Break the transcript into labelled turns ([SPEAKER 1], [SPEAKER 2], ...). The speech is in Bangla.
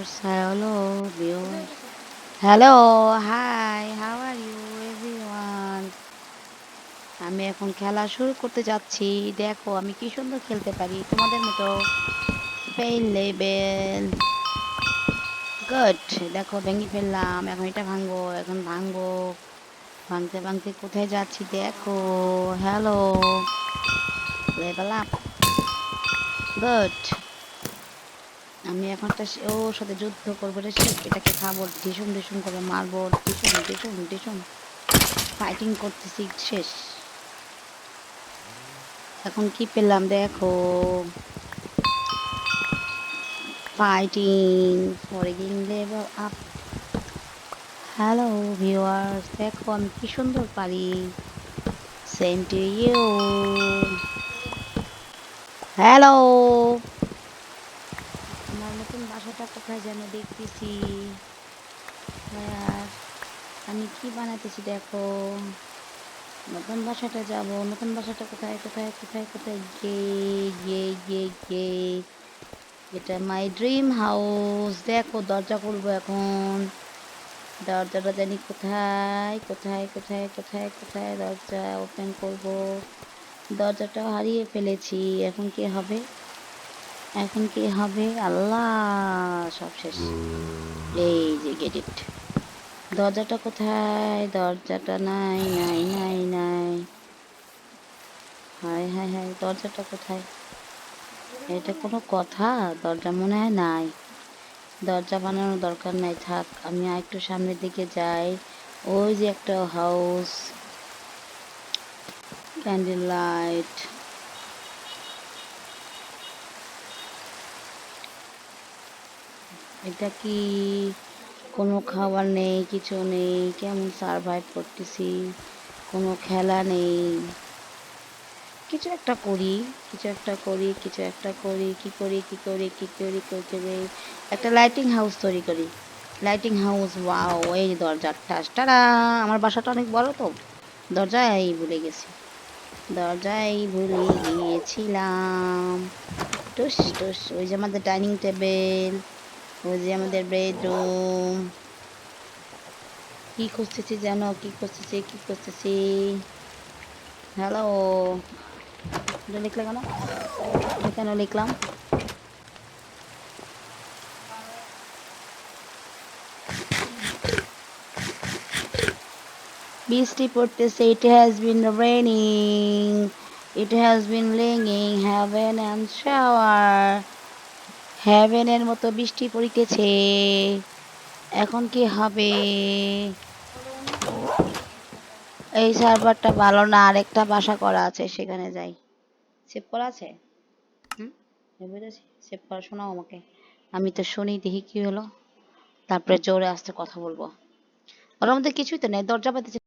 [SPEAKER 1] viewers. Hello, viewers. Hello, hi, how are you everyone? আমি এখন খেলা শুরু করতে যাচ্ছি। দেখো আমি কি সুন্দর খেলতে পারি তোমাদের মতো। Fail level good. দেখো ভেঙে ফেললাম, এখন এটা ভাঙবো, এখন ভাঙবো। ভাঙতে ভাঙতে কোথায় যাচ্ছি দেখো। Hello, level up. গুড। আমি এখন একটা ওর সাথে যুদ্ধ করবো রে, এটাকে খাবো, ঢিসুম ঢিসুম করে মারবো, ঢিসুম ঢিসুম ঢিসুম। ফাইটিং করতেছি শেষ। এখন কি পেলাম দেখো, fighting for going level up. Hello viewers, দেখো আমি কি সুন্দর পারি। Same to you. হ্যালো, আমার নতুন বাসাটা কোথায় যেন দেখতেছি। আর আমি কি বানাতেছি দেখো। নতুন বাসাটা যাব, নতুন বাসাটা কোথায় কোথায় কোথায় কোথায়, গিয়ে গিয়ে গিয়ে, এটা মাই ড্রিম হাউস। দেখো দরজা খুলবো এখন। দরজাটা জানি কোথায় কোথায় কোথায় কোথায় কোথায়, দরজা ওপেন করব। দরজাটা হারিয়ে ফেলেছি, এখন কি হবে, এখন কি হবে, আল্লাহ সব শেষ। এই যে গেট ইট। দরজাটা কোথায়, দরজাটা নাই নাই নাই নাই। হায় হায় হায়, দরজাটা কোথায়, এটা কোনো কথা, দরজা মনে হয় নাই। দরজা বানানোর দরকার নাই, থাক আমি একটু সামনের দিকে যাই। ওই যে একটা হাউস, ক্যান্ডেল লাইট। এটা কি, কোনো খাবার নেই, কিছু নেই, কেমন সারভাইভ করতেছি, কোনো খেলা নেই। কিছু একটা করি, কিছু একটা করি, কিছু একটা করি, কি করি কি করি কি করি কি করি, একটা লাইটিং হাউস তৈরি করি। Lighting house, wow. এই যে দরজাটা, টাটা। আমার বাসাটা অনেক বড় তো, দরজাই ভুলে গেছি, দরজাই ভুলে গিয়েছিলাম। টুস টুস, ওই যে আমাদের ডাইনিং টেবিল, ওই যে আমাদের বেডরুম। কি খুঁজতেছি জানো, কি খুঁজতেছি কি খুঁজতেছি। হ্যালো, এটা লিখলে কেন, এটা কেন লিখলাম। বৃষ্টি পড়তেছে, it has been raining, it has been raining heaven and shower, হেভেনের মতো বৃষ্টি পড়িতেছে। এখন কি হবে, এই সার্ভারটা ভালো না, আরেকটা বাসা করা আছে, সেখানে যাই। সেভ করা আছে, হুম, সেভ করা, শোনাও আমাকে, আমি তো শুনি, দেখি কি হলো, তারপরে জোরে আস্তে কথা বলবো। ওর মধ্যে কিছুই তো নেই, দরজা পাতিছে।